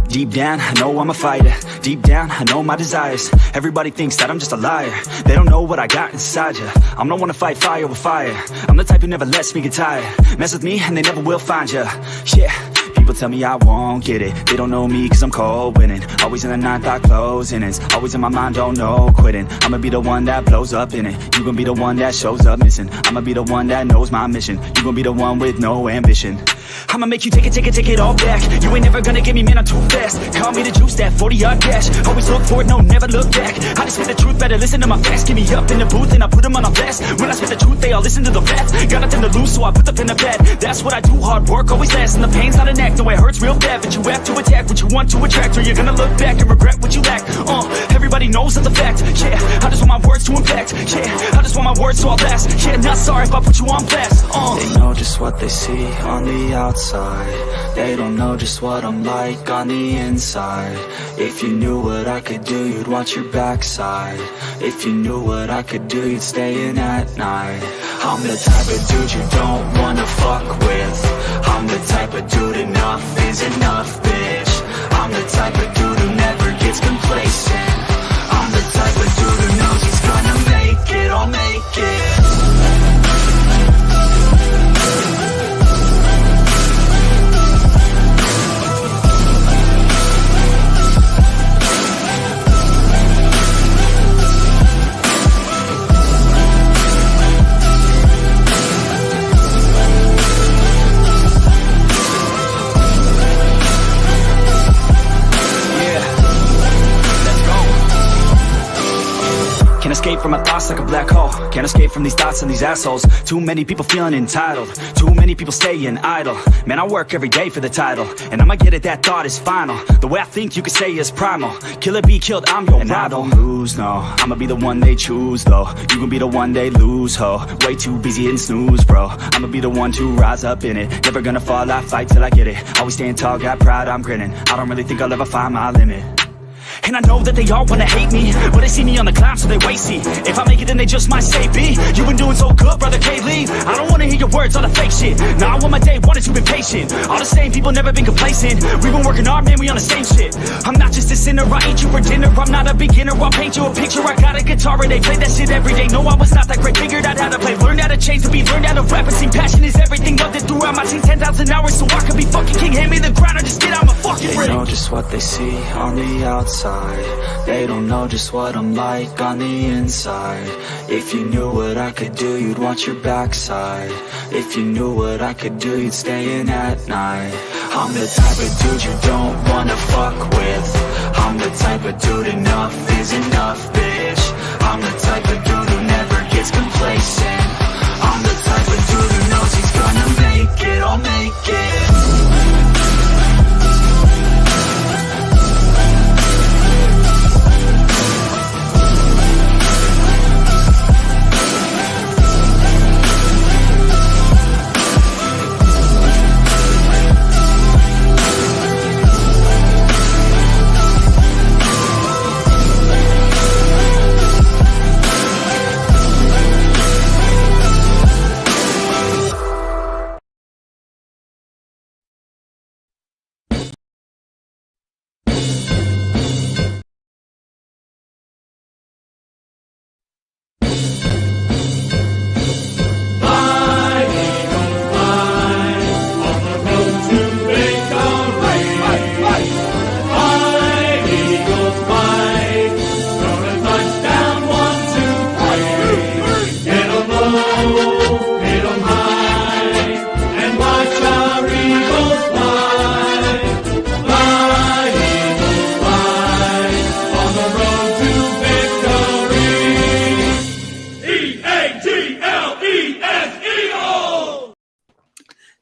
Deep down, I know I'm a fighter. Deep down, I know my desires. Everybody thinks that I'm just a liar. They don't know what I got inside ya. I'm the one to fight fire with fire. I'm the type who never lets me get tired. Mess with me and they never will find ya. Yeah. People tell me I won't get it. They don't know me cause I'm cold winning. Always in the ninth, I close in it. Always in my mind, don't know quitting. I'ma be the one that blows up in it. You gon' be the one that shows up missing. I'ma be the one that knows my mission. You gon' be the one with no ambition. I'ma make you take it all back. You ain't never gonna get me, man, I'm too fast. Call me the juice, that 40-yard dash. Always look for it, no, never look back. I just spit the truth, better listen to my facts. Get me up in the booth and I put them on a blast. When I spit the truth, they all listen to the facts. Got nothing to lose, so I put the pen to bed. That's what I do, hard work always lasts. And the pain's not an act, though it hurts real bad. But you have to attack what you want to attract, or you're gonna look back and regret what you lack. Everybody knows that's a fact. Yeah, I just want my words to impact. Yeah, I just want my words to all last. Yeah, not sorry if I put you on blast. They know just what they see on the outside. They don't know just what I'm like on the inside. If you knew what I could do, you'd watch your backside. If you knew what I could do, you'd stay in at night. I'm the type of dude you don't wanna fuck with. I'm the type of dude enough is enough, bitch. I'm the type of dude who never gets complacent. I'm the type of dude who knows he's gonna make it, I'll make it. Can't escape from my thoughts like a black hole. Can't escape from these thoughts and these assholes. Too many people feeling entitled. Too many people staying idle. Man, I work every day for the title, and I'ma get it, that thought is final. The way I think you could say is primal. Kill it, be killed, I'm your rival. I don't lose, no. I'ma be the one they choose, though. You gon' be the one they lose, ho. Way too busy and snooze, bro. I'ma be the one to rise up in it. Never gonna fall, I fight till I get it. Always staying tall, got pride, I'm grinning. I don't really think I'll ever find my limit. And I know that they all wanna hate me, but they see me on the climb, so they wait, see. If I make it, then they just might say, B, you been doing so good, brother K. Lee. I don't wanna hear your words, all the fake shit. Now I want my day, wanted you been patient. All the same people, never been complacent. We been working hard, man, we on the same shit. I'm not just a sinner, I eat you for dinner. I'm not a beginner, I'll paint you a picture. I got a guitar and they play that shit every day. No, I was not that great, figured out how to play. Learned how to change to be, learned how to rap and sing. Passion is everything, loved it throughout my teens. 10,000 hours, so I could be fucking king. Hand me the crown or just get out my fucking ring. They know just what they see on the outside. They don't know just what I'm like on the inside. If you knew what I could do, you'd watch your backside. If you knew what I could do, you'd stay in at night. I'm the type of dude you don't wanna fuck with. I'm the type of dude enough is enough, bitch. I'm the type of dude who never gets complacent. I'm the type of dude who knows he's gonna make it, I'll make it.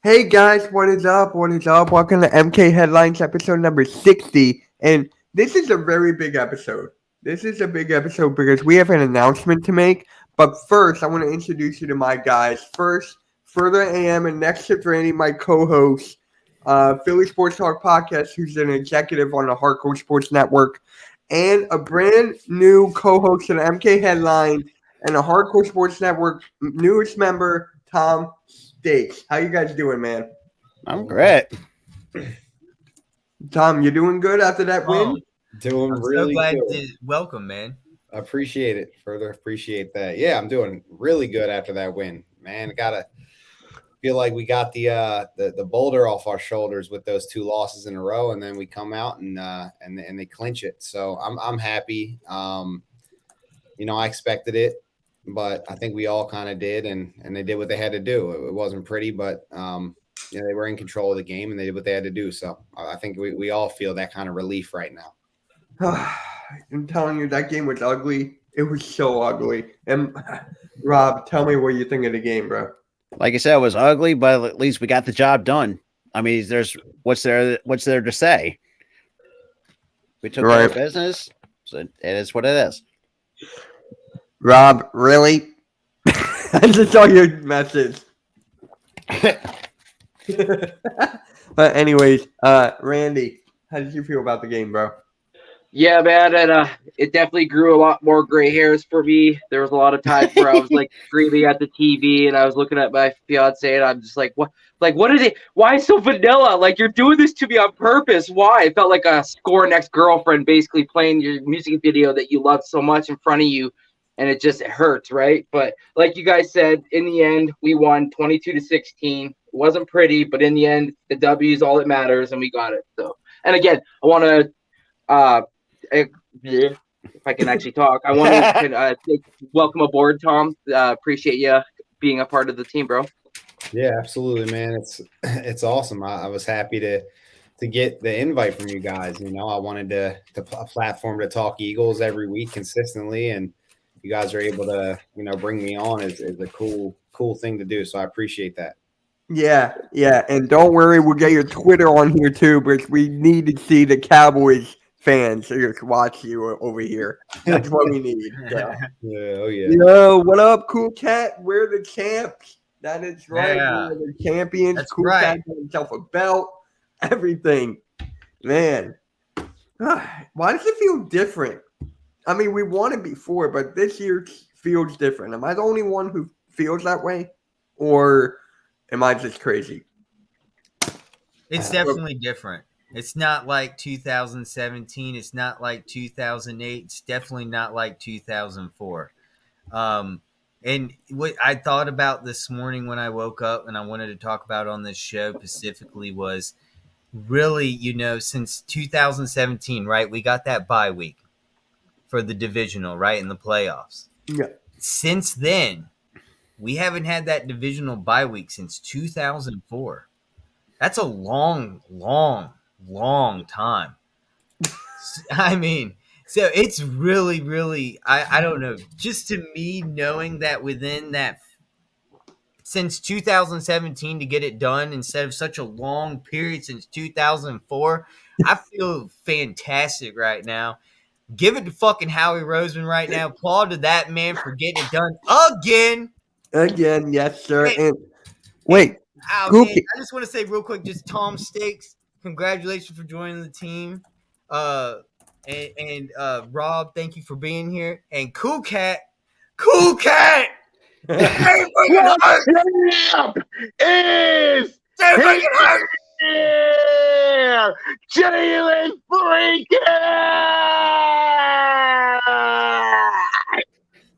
Hey guys, what is up? What is up? Welcome to MK Headlines episode number 60. And this is a very big episode. This is a big episode because we have an announcement to make. But first, I want to introduce you to my guys. First, Further AM and next to Randy, my co-host, Philly Sports Talk Podcast, who's an executive on the Hardcore Sports Network, and a brand new co-host of the MK Headlines and the Hardcore Sports Network newest member, Tom Stakes. How you guys doing, man? I'm great. Tom, you doing good after that win? Doing I'm really so glad good. welcome, man. I appreciate it. Further appreciate that. Yeah, I'm doing really good after that win. Man, gotta feel like we got the boulder off our shoulders with those two losses in a row, and then we come out and they clinch it. So I'm happy. I expected it, but I think we all kind of did, and they did what they had to do. It wasn't pretty, but they were in control of the game and they did what they had to do. So I think we all feel that kind of relief right now. I'm telling you, that game was ugly. It was so ugly. And Rob, tell me what you think of the game, bro. Like I said, it was ugly, but at least we got the job done. I mean, what's there to say? We took care of business, so it is what it is. Rob, really? I just saw your message. But anyways, Randy, how did you feel about the game, bro? Yeah, man, and it definitely grew a lot more gray hairs for me. There was a lot of times where I was like screaming at the TV, and I was looking at my fiance, and I'm just like, "What? Like, what is it? Why so vanilla? Like, you're doing this to me on purpose? Why?" It felt like a score next girlfriend basically playing your music video that you love so much in front of you, and it hurts, right? But like you guys said, in the end, we won 22-16. It wasn't pretty, but in the end, the W is all that matters, and we got it. So, and again, I want to. If I can actually talk, I want to welcome aboard, Tom. Appreciate you being a part of the team, bro. Yeah, absolutely, man. It's awesome. I was happy to get the invite from you guys. I wanted to a platform to talk Eagles every week consistently, and you guys are able to bring me on is a cool thing to do. So I appreciate that. Yeah, and don't worry, we'll get your Twitter on here too, because we need to see the Cowboys fans watch you over here. That's what we need. So. Yeah, oh yeah. Yo, what up, Cool Cat? We're the champs. That is right. Yeah. We're the champions. That's Cool right. Cat got himself a belt. Everything. Man. Why does it feel different? I mean, we won it before, but this year feels different. Am I the only one who feels that way? Or am I just crazy? It's definitely different. It's not like 2017. It's not like 2008. It's definitely not like 2004. And what I thought about this morning when I woke up and I wanted to talk about on this show specifically was really, since 2017, right? We got that bye week for the divisional, right? In the playoffs. Yeah. Since then, we haven't had that divisional bye week since 2004. That's a long time. I mean, so it's really, really, I don't know, just to me knowing that within that, since 2017 to get it done instead of such a long period since 2004, I feel fantastic right now. Give it to fucking Howie Roseman right now. Applaud to that man for getting it done again. Again, yes, sir. Hey, and wait. Man, I just want to say real quick, just Tom Stakes, congratulations for joining the team. And Rob, thank you for being here. And Cool Cat. Hey, is Jalen Freakin!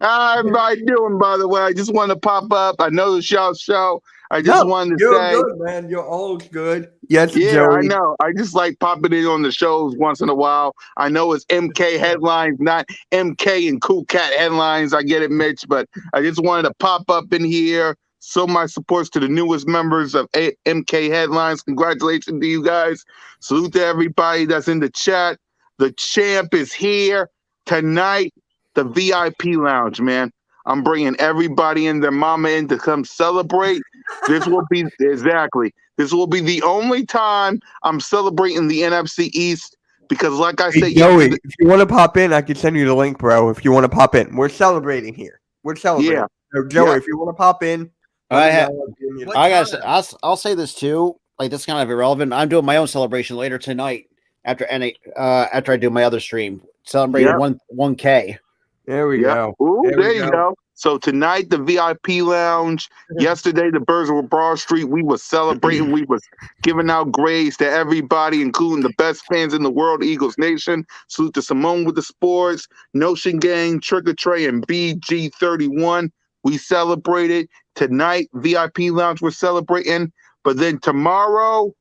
How everybody doing, by the way? I just want to pop up. I know it's y'all's show. I just wanted to say, you're good, man. You're always good. Yes, yeah, Joey. I know. I just like popping in on the shows once in a while. I know it's MK headlines, not MK and Cool Cat headlines. I get it, Mitch, but I just wanted to pop up in here. Show my supports to the newest members of MK headlines. Congratulations to you guys. Salute to everybody that's in the chat. The champ is here tonight. The VIP lounge, man. I'm bringing everybody and their mama in to come celebrate. This will be the only time I'm celebrating the NFC East because, like I said, Joey, if you want to pop in, I can send you the link, bro. If you want to pop in, we're celebrating here. We're celebrating. Yeah. So, Joey, if you want to pop in, I'll say this too. Like, that's kind of irrelevant. I'm doing my own celebration later tonight after I do my other stream, celebrating 1K. There we go. Ooh, there you go. So tonight, the VIP lounge. Yesterday, the Birds of Broad Street. We was celebrating. We was giving out grades to everybody, including the best fans in the world, Eagles Nation. Salute to Simone with the sports, Notion Gang, Trigger Trey, and BG31. We celebrated tonight. VIP lounge. We're celebrating, but then tomorrow,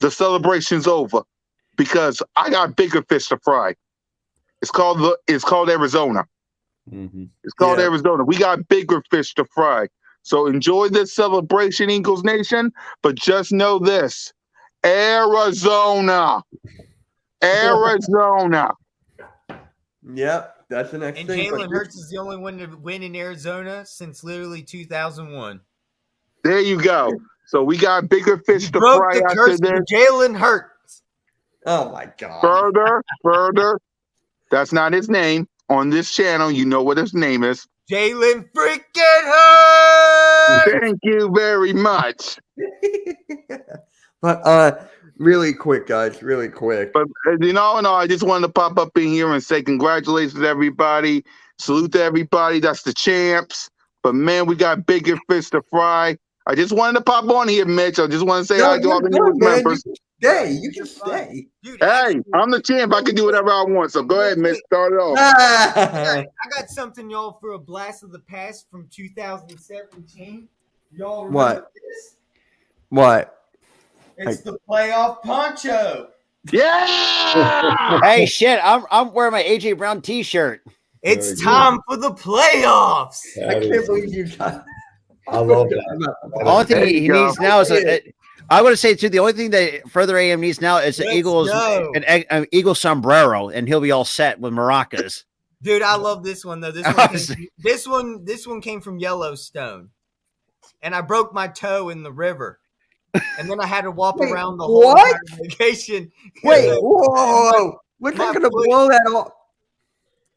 the celebration's over because I got bigger fish to fry. It's called Arizona. Mhm. It's called Arizona. We got bigger fish to fry. So enjoy this celebration, Eagles Nation. But just know this: Arizona. Arizona. Yep, that's the next And thing. Jalen Hurts is the only one to win in Arizona since literally 2001. There you go. So we got bigger fish to Broke fry the after curse this. of Jalen Hurts. Oh my God. Further. That's not his name. On this channel, you know what his name is. Jalen freaking Hurts. Thank you very much. But really quick, guys, really quick. But I just wanted to pop up in here and say congratulations to everybody. Salute to everybody. That's the champs. But man, we got bigger fish to fry. I just wanted to pop on here, Mitch. I just want to say hi to all the newest members. You can stay. Dude, Hey, actually, I'm the champ. I can do whatever I want. So go ahead, Mitch. Start it off. I got something, y'all, for a blast of the past from 2017. Y'all remember What? this? What? It's the playoff poncho. Yeah! Hey, shit! I'm wearing my AJ Brown T-shirt. It's Very time for the playoffs. I can't believe you got. I love that. The only thing There you he go. needs now is I would say too. The only thing that further AM needs now is the Let's Eagles go. an Eagle sombrero, and he'll be all set with maracas. Dude, I love this one though. This one came from Yellowstone, and I broke my toe in the river, and then I had to walk Wait, around the whole what? entire vacation. Wait, whoa! We're my not gonna foot- blow that off.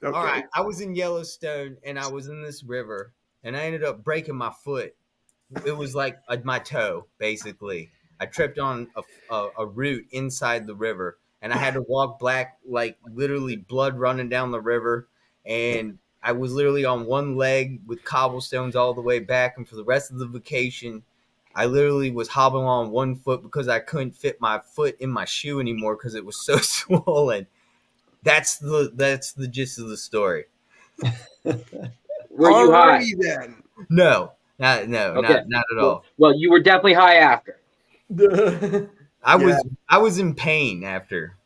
Okay. All right, I was in Yellowstone, and I was in this river, and I ended up breaking my foot. It was like my toe, basically. I tripped on a root inside the river, and I had to walk back, like literally blood running down the river. And I was literally on one leg with cobblestones all the way back. And for the rest of the vacation, I literally was hobbling on one foot because I couldn't fit my foot in my shoe anymore because it was so swollen. That's the gist of the story. Were you high? Alrighty then. No, Okay. not at all. Well, you were definitely high after. I was in pain after.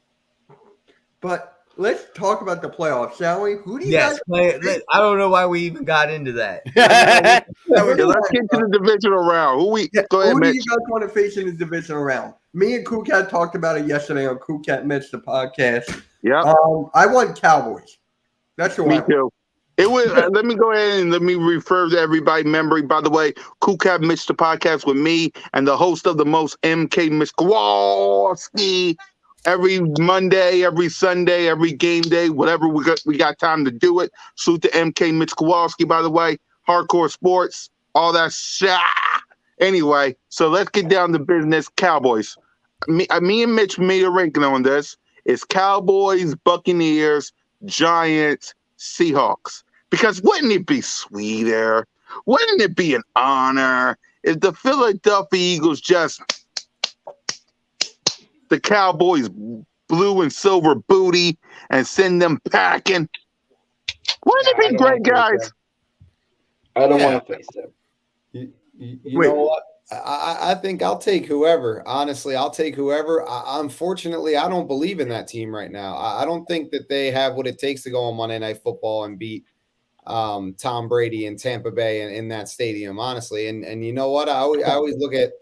But let's talk about the playoffs, shall we? Who do you Yes, guys? I don't know why we even got into that. Yeah, let's get to the divisional round. Go ahead, Who do Mitch. you guys want to face in the divisional round? Me and Kukat talked about it yesterday on Kukat Mitch, the podcast. Yeah, I want Cowboys. That's who I me want. too. It was. Let me go ahead and let me refer to everybody. Memory, by the way, Cool Cat Mitch, the podcast with me and the host of the most, MK Mitch Kowalski. Every Monday, every Sunday, every game day, whatever we got time to do it. Salute to MK Mitch Kowalski, by the way. Hardcore sports, all that shit. Anyway, so let's get down to business. Cowboys. Me and Mitch made a ranking on this. It's Cowboys, Buccaneers, Giants, Seahawks. Because wouldn't it be sweeter? Wouldn't it be an honor if the Philadelphia Eagles just the Cowboys blue and silver booty and send them packing? Wouldn't it be great, guys? I don't want to face them. You know what? I think I'll take whoever. Honestly, I'll take whoever. Unfortunately, I don't believe in that team right now. I don't think that they have what it takes to go on Monday Night Football and beat Tom Brady in Tampa Bay in that stadium, honestly. And you know what? I always look at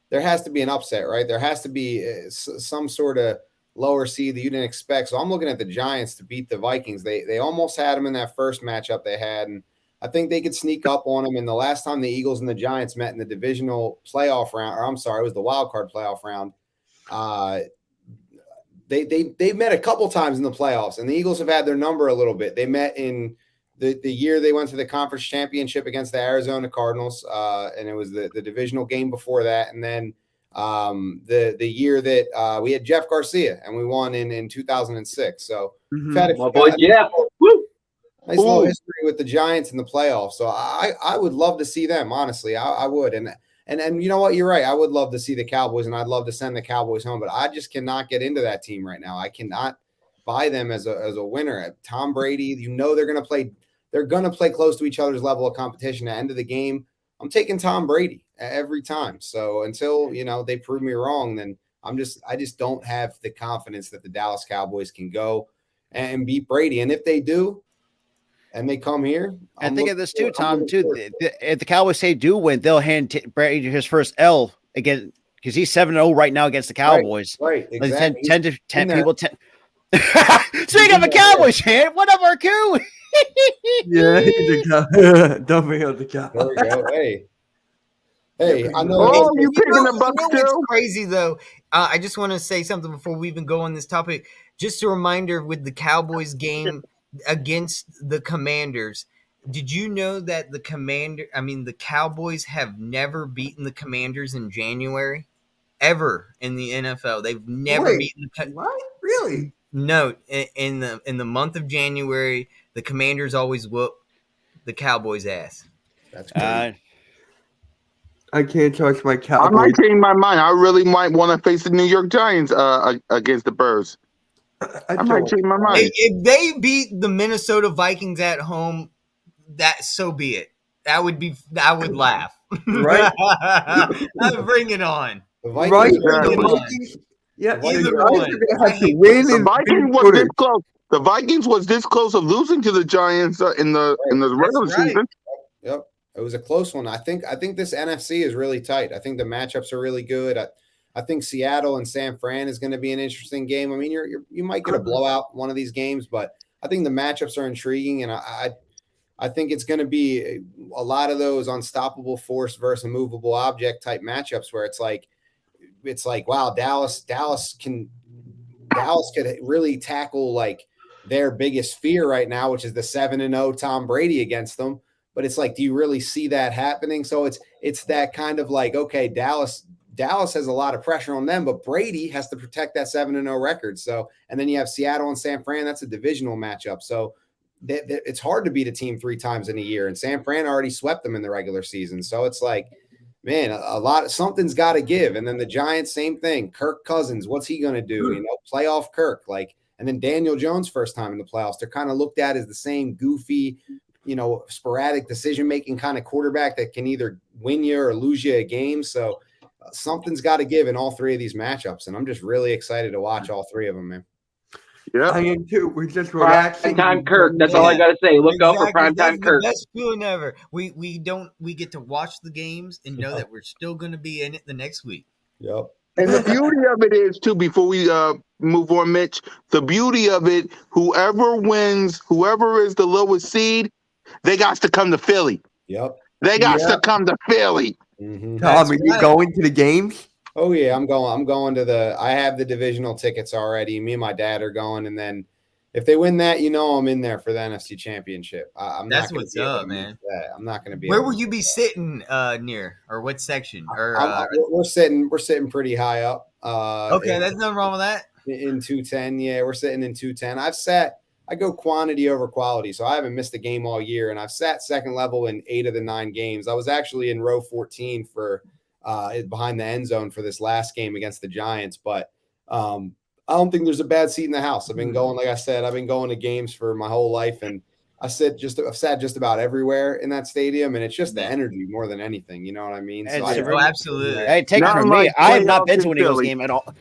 there has to be an upset, right? There has to be some sort of lower seed that you didn't expect. So I'm looking at the Giants to beat the Vikings. They almost had them in that first matchup they had, and I think they could sneak up on them. And the last time the Eagles and the Giants met in the divisional playoff round, or I'm sorry, it was the wild card playoff round. They met a couple times in the playoffs, and the Eagles have had their number a little bit. They met in the year they went to the conference championship against the Arizona Cardinals, and it was the divisional game before that. And then the year that we had Jeff Garcia and we won in 2006. So My boy Jeff. Woo! nice little history with the Giants in the playoffs. So I would love to see them, honestly. I would. And you know what? You're right. I would love to see the Cowboys, and I'd love to send the Cowboys home, but I just cannot get into that team right now. I cannot buy them as a winner. Tom Brady, you know they're going to play close to each other's level of competition. At the end of the game, I'm taking Tom Brady every time. So until, they prove me wrong, then I just don't have the confidence that the Dallas Cowboys can go and beat Brady. And if they do, and they come here, and think of this too, Tom. If the Cowboys do win, they'll hand Brady his first L again because he's 7-0 right now against the Cowboys. Right, exactly. 10 to 10 people. Speaking of a Cowboys fan, what up, our coup? Yeah, don't forget the cow. There we go. Hey, I know. Oh, you picking the Bucks too? What's crazy though? I just want to say something before we even go on this topic. Just a reminder with the Cowboys game against the Commanders. Did you know that the Cowboys have never beaten the Commanders in January, ever in the NFL? They've never beaten the What? Really? No, in the month of January, the Commanders always whoop the Cowboys' ass. That's crazy. I can't trust my Cowboys. I might change my mind. I really might want to face the New York Giants against the Birds. I might change my mind. If they beat the Minnesota Vikings at home, that so be it. I would laugh. Right? I'd bring it on. The Vikings, Right? Exactly. The Vikings, yeah, The the Vikings Giants one. are going to have to win. The and Vikings beat was this Twitter. close. The Vikings was this close of losing to the Giants in the regular right. season. Yep. It was a close one. I think this NFC is really tight. I think the matchups are really good. I think Seattle and San Fran is going to be an interesting game. I mean, you might get a blowout one of these games, but I think the matchups are intriguing, and I think it's going to be a lot of those unstoppable force versus immovable object type matchups where it's like wow, Dallas could really tackle like their biggest fear right now, which is the 7-0 Tom Brady against them. But it's like, do you really see that happening? So it's that kind of like, okay, Dallas has a lot of pressure on them, but Brady has to protect that 7-0 record. So, and then you have Seattle and San Fran. That's a divisional matchup. So it's hard to beat a team 3 times in a year. And San Fran already swept them in the regular season. So it's like, man, something's got to give. And then the Giants, same thing. Kirk Cousins, what's he going to do? Playoff Kirk, and then Daniel Jones, first time in the playoffs. They're kind of looked at as the same goofy, sporadic decision-making kind of quarterback that can either win you or lose you a game. So something's got to give in all 3 of these matchups. And I'm just really excited to watch all 3 of them, man. Yeah. I am too. We're just relaxing. Primetime Kirk. That's all I got to say. Look out for primetime Kirk. Best feeling ever. We get to watch the games and know that we're still going to be in it the next week. Yep. And the beauty of it is, too, before we move on, Mitch, the beauty of it, whoever wins, whoever is the lowest seed, they got to come to Philly. Yep. They got to come to Philly. Mm-hmm. Tom, are you going to the games? Oh yeah, I'm going to I have the divisional tickets already. Me and my dad are going, and then if they win that, I'm in there for the NFC Championship. That's what's up, man. I'm not going to be. Where will you be sitting near, or what section? Or we're sitting pretty high up. Okay, there's nothing wrong with that. In 210, yeah, we're sitting in 210. I go quantity over quality, so I haven't missed a game all year, and I've sat second level in 8 of the 9 games. I was actually in row 14 for behind the end zone for this last game against the Giants, but I don't think there's a bad seat in the house. I've been going, like I said, I've been going to games for my whole life, and I've sat just about everywhere in that stadium, and it's just the energy more than anything. You know what I mean? So Absolutely. Hey, take it from me. I have not been to an Eagles game at all.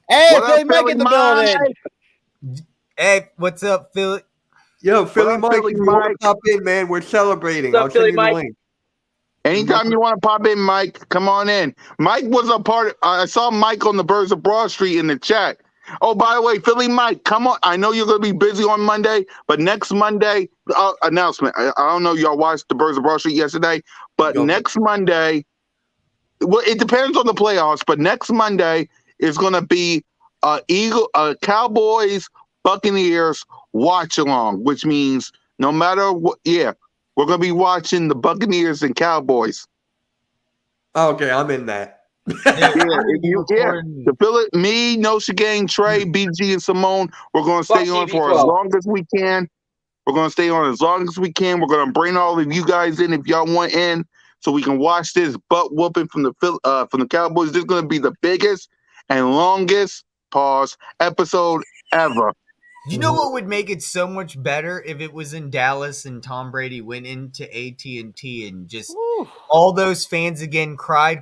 Hey, Philly Mike in the building. Hey, what's up, Philly? Yo, Philly Mike, if you want to pop in, man, we're celebrating. What's up, Philly Mike? Link. Anytime you want to pop in, Mike, come on in. Mike was a part. I saw Mike on the Birds of Broad Street in the chat. Oh, by the way, Philly Mike, come on. I know you're going to be busy on Monday, but next Monday, announcement. I don't know y'all watched the Birds of Broad Street yesterday, but next Monday, well, it depends on the playoffs, but next Monday is going to be Cowboys Buccaneers watch along, which means no matter what, we're going to be watching the Buccaneers and Cowboys. Okay, I'm in that. The Philly, me, Nosha Gang, Trey, BG, and Simone, we're going to stay on for as long as we can. We're going to stay on as long as we can. We're going to bring all of you guys in if y'all want in, so we can watch this butt whooping from the Cowboys. This is going to be the biggest and longest episode ever. You know what would make it so much better if it was in Dallas and Tom Brady went into AT&T and just all those fans again cried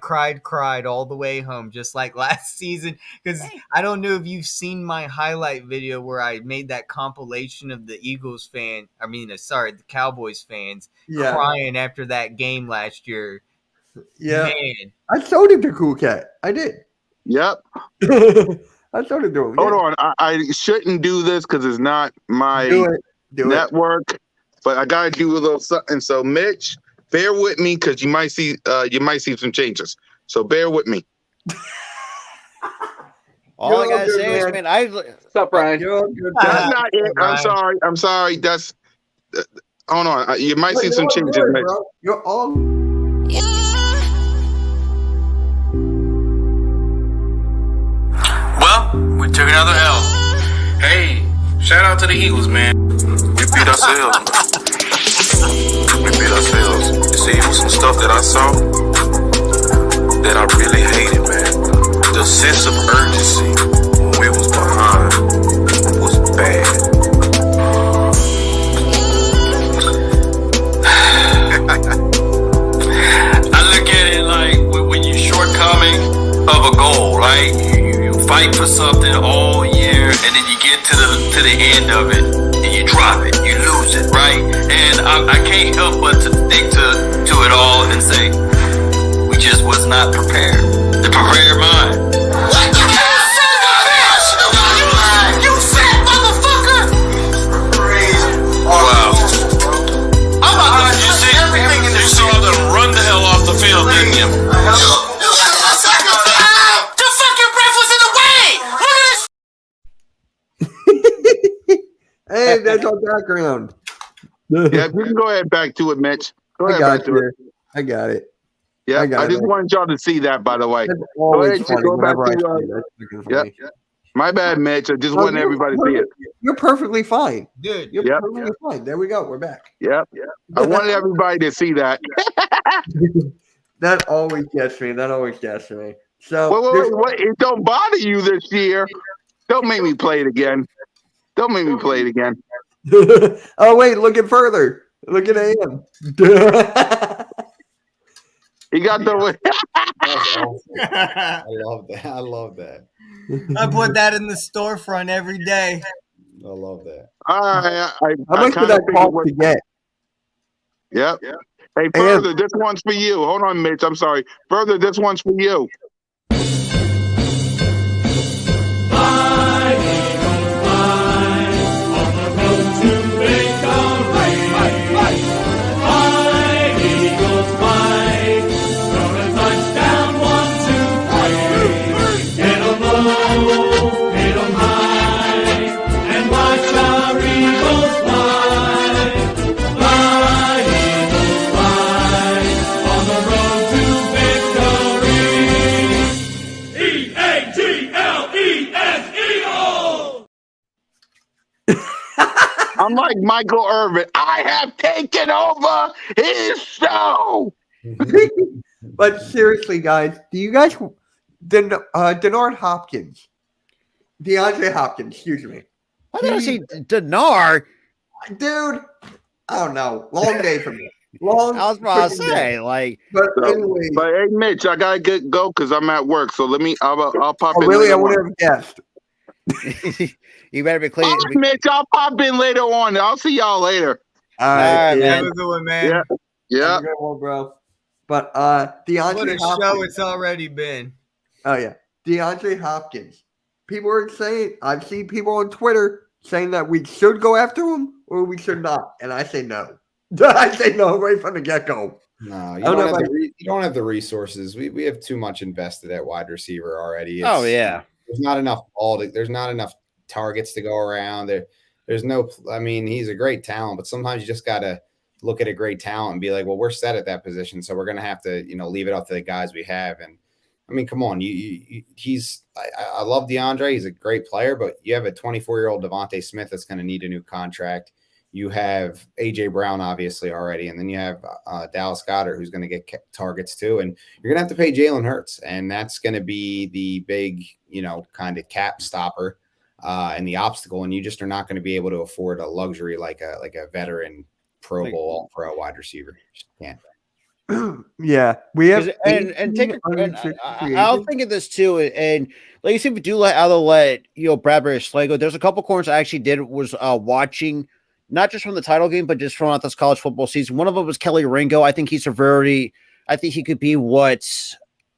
all the way home, just like last season. Because I don't know if you've seen my highlight video where I made that compilation of the the Cowboys fans crying after that game last year. Yeah, man, I showed it to Cool Cat. I did. Yep. I started doing. Hold on, I shouldn't do this because it's not my network, but I gotta do a little something. So, Mitch, bear with me because you might see some changes. So, bear with me. All I gotta say is, man, What's up, Brian? That's not it. I'm sorry. That's hold on. You might see some changes, Mitch. Bro. You're all. We took another L. Hey, shout out to the Eagles, man. We beat ourselves. You see, it was some stuff that I saw that I really hated, man. The sense of urgency when we was behind was bad. I look at it like when you're shortcoming of a goal, right? Fight for something all year, and then you get to the end of it, and you drop it, you lose it, right? And I can't help but to think to it all and say, we just was not prepared. The prepared mind. What the hell, son of a bitch? You fat motherfucker! Wow. I'm about to see everything in this. You saw them run the hell off the field, didn't you? Hey, that's our background. Yeah, you can go ahead back to it, Mitch. Go ahead back to it. I got it. Yeah, I just wanted y'all to see that, by the way. Go ahead, go back to my bad, Mitch. I just wanted everybody to see it. You're perfectly fine. Dude, you're perfectly fine. There we go. We're back. Yep. I wanted everybody to see that. That always gets me. So wait. It don't bother you this year. Don't make me play it again. Oh, wait, look at further. Look at AM. He got the. I love that. I put that in the storefront every day. I love that. How much did that cost to get? Yep. Hey, further, this one's for you. Hold on, Mitch. I'm sorry. Further, this one's for you. I'm like Michael Irvin. I have taken over his show. But seriously, guys, do you guys DeNard Hopkins, DeAndre Hopkins, excuse me. Why did I say Denard? Dude, I don't know. Long day for me. Long. I was about to say, like, but anyway. But hey, Mitch, I gotta go because I'm at work. So I'll pop in. Oh, really? I want to have a guest. You better be clean. All right, Mitch, I'll pop in later on. I'll see y'all later. All right, man. Have a good one, man. Yeah. Have a good one, bro. But DeAndre what a Hopkins. show it's already been. Oh yeah, DeAndre Hopkins. People are saying, I've seen people on Twitter saying that we should go after him or we should not, and I say no. I say no right from the get-go. No, you don't have the resources. We have too much invested at wide receiver already. There's not enough there's not enough targets to go around. There's no. I mean, he's a great talent, but sometimes you just gotta look at a great talent and be like, well, we're set at that position, so we're gonna have to, leave it up to the guys we have. And I mean, come on, I love DeAndre. He's a great player, but you have a 24-year-old Devontae Smith that's going to need a new contract. You have AJ Brown obviously already, and then you have Dallas Goedert who's going to get targets too, and you're going to have to pay Jalen Hurts, and that's going to be the big, kind of cap stopper and the obstacle, and you just are not going to be able to afford a luxury like a veteran Pro Bowl All-Pro wide receiver. Just can't. Yeah, we have I'll think of this too, and like you said, we do either let Bradbury Slay go. There's a couple corners I actually was watching, not just from the title game, but just from this college football season. One of them was Kelly Ringo. I think he's I think he could be what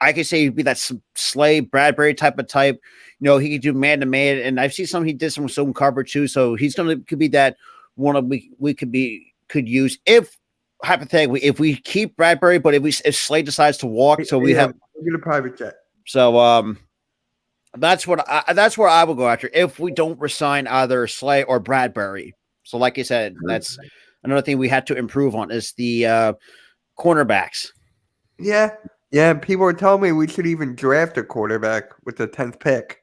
I could say he'd be that Slay Bradbury type. He could do man to man, and I've seen he did some zone cover too. So he's could be that one of we could use if. Hypothetically, if we keep Bradbury, but if Slade decides to walk, so we have get a private jet. So that's where I will go after if we don't resign either Slade or Bradbury. So like I said, that's another thing we had to improve on is the cornerbacks. Yeah. People are telling me we should even draft a quarterback with the 10th pick.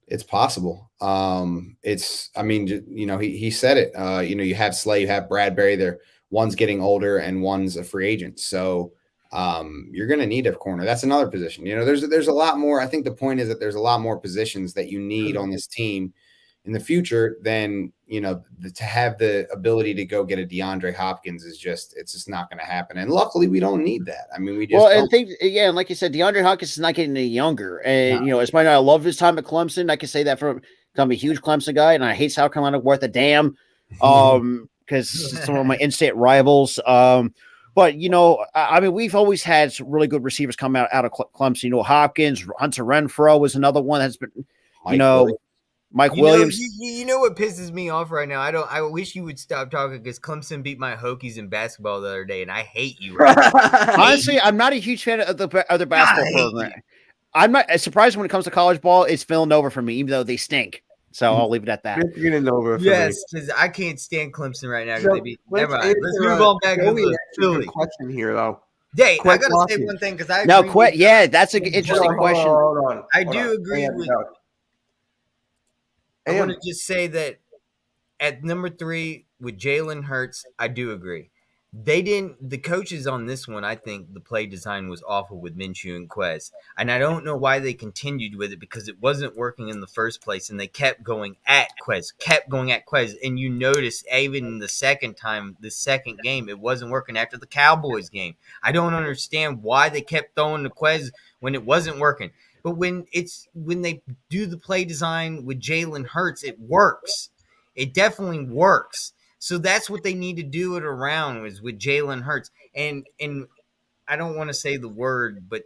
It's possible. He said it. You have Slade, you have Bradbury there. One's getting older and one's a free agent. So you're going to need a corner. That's another position. There's a lot more. I think the point is that there's a lot more positions that you need on this team in the future than, to have the ability to go get a DeAndre Hopkins it's just not going to happen. And luckily we don't need that. I mean, we just, and like you said, DeAndre Hopkins is not getting any younger. And, as much as I love his time at Clemson, I can say that I'm a huge Clemson guy and I hate South Carolina worth a damn. Because some of my in-state rivals. But we've always had some really good receivers come out of Clemson. Hopkins, Hunter Renfrow was another one that's been, Mike Williams. You know what pisses me off right now? I wish you would stop talking because Clemson beat my Hokies in basketball the other day, and I hate you. Right now. Honestly, I'm not a huge fan of the other basketball program. I'm not surprised when it comes to college ball. It's Villanova for me, even though they stink. So I'll leave it at that. Yes, because I can't stand Clemson right now. Let's move on back to the Philly question here, though. Hey, I gotta say one thing because that's an interesting question. Hold on. I do agree with. I want to just say that at number 3 with Jalen Hurts, I do agree. The coaches on this one, I think the play design was awful with Minshew and Quez. And I don't know why they continued with it because it wasn't working in the first place. And they kept going at Quez. And you notice even the second game, it wasn't working after the Cowboys game. I don't understand why they kept throwing to Quez when it wasn't working. But when they do the play design with Jalen Hurts, it works. It definitely works. So that's what they need to do it around is with Jalen Hurts. And I don't want to say the word, but,